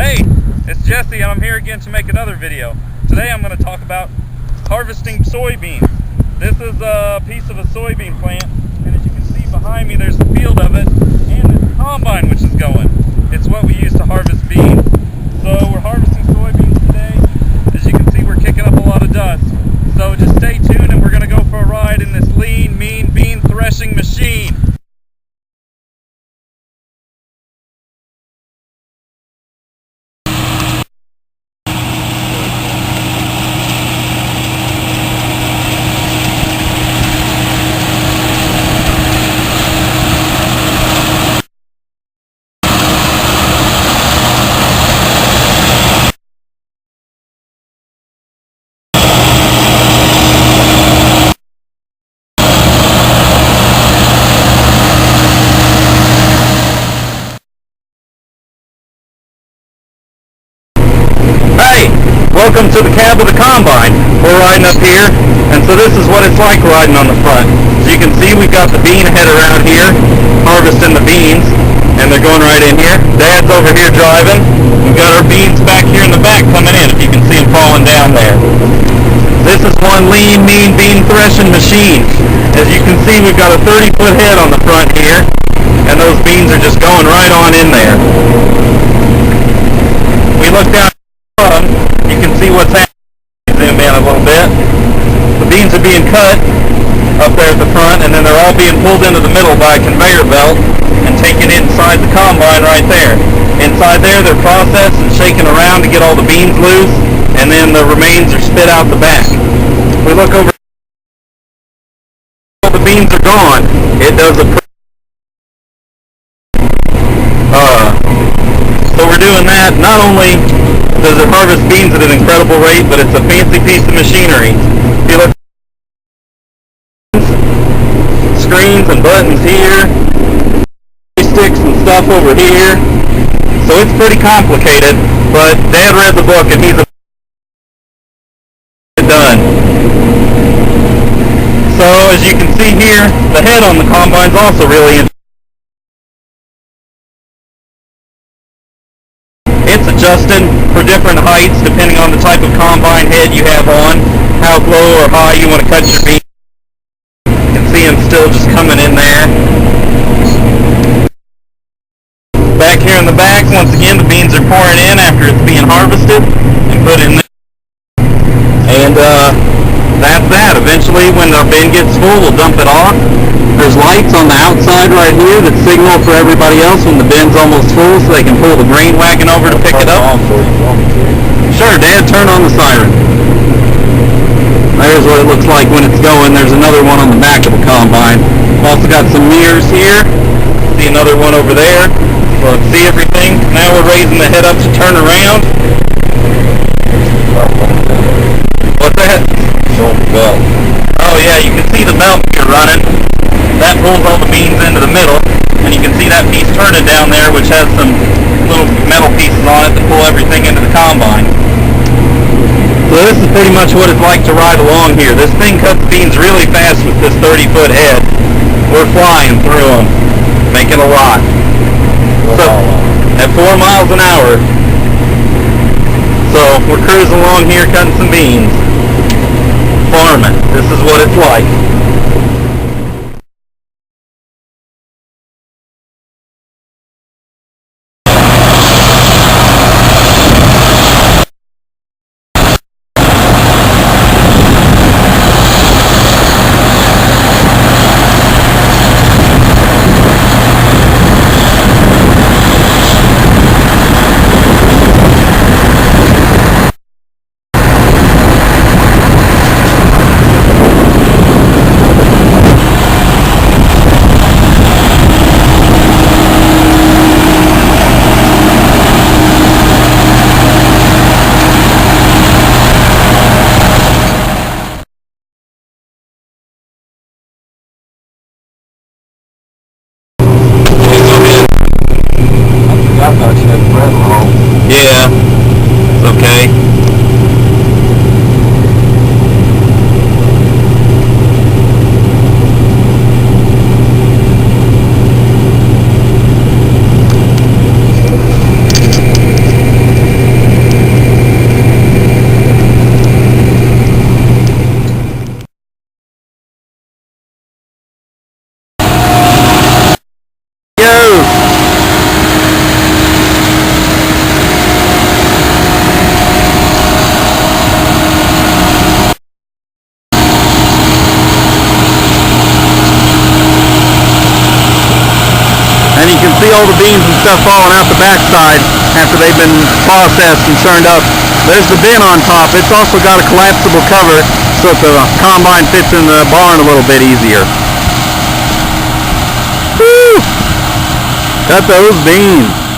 Hey, it's Jesse and I'm here again to make another video. Today I'm going to talk about harvesting soybeans. This is a piece of a soybean plant, and as you can see behind me there's a field of it and this combine which is going. It's what we use to harvest beans. So we're harvesting soybeans today. As you can see, we're kicking up a lot of dust. So just stay tuned and we're going to go for a ride in this lean, mean bean threshing machine. Welcome to the cab of the combine. We're riding up here, and so this is what it's like riding on the front. As you can see, we've got the bean head around here, harvesting the beans, and they're going right in here. Dad's over here driving. We've got our beans back here in the back coming in, if you can see them falling down there. This is one lean, mean bean threshing machine. As you can see, we've got a 30-foot head on the front here, and those beans are just going right on in there. We look down. You can see what's happening. Zoom in a little bit. The beans are being cut up there at the front, and then they're all being pulled into the middle by a conveyor belt and taken inside the combine right there. Inside there, they're processed and shaken around to get all the beans loose, and then the remains are spit out the back. We look over. All the beans are gone. It does a so we're doing that. Not only does it harvest beans at an incredible rate, but it's a fancy piece of machinery. If you look, screens and buttons here, sticks and stuff over here. So it's pretty complicated, but Dad read the book and he's done. So as you can see here, the head on the combine's also really interesting. It's adjusted for different heights depending on the type of combine head you have on, how low or high you want to cut your beans. You can see them still just coming in there. Back here in the back, once again, the beans are pouring in after it's being harvested and put in there. And that's that. Eventually, when our bin gets full, we'll dump it off. There's lights on the outside right here that signal for everybody else when the bin's almost full so they can pull the grain wagon over to pick it up. Sure, Dad, turn on the siren. There's what it looks like when it's going. There's another one on the back of the combine. We've also got some mirrors here. See another one over there. So let's see everything. Now we're raising the head up to turn around. What's that? Oh yeah, you can see the belt here running. That pulls all the beans into the middle, and you can see that piece turning down there, which has some little metal pieces on it that pull everything into the combine. So this is pretty much what it's like to ride along here. This thing cuts beans really fast with this 30-foot head. We're flying through them, making a lot. So at 4 miles an hour. So we're cruising along here cutting some beans. Farming. This is what it's like. see all the beans and stuff falling out the backside after they've been processed and churned up. There's the bin on top. It's also got a collapsible cover so that the combine fits in the barn a little bit easier. Woo! Cut those beans.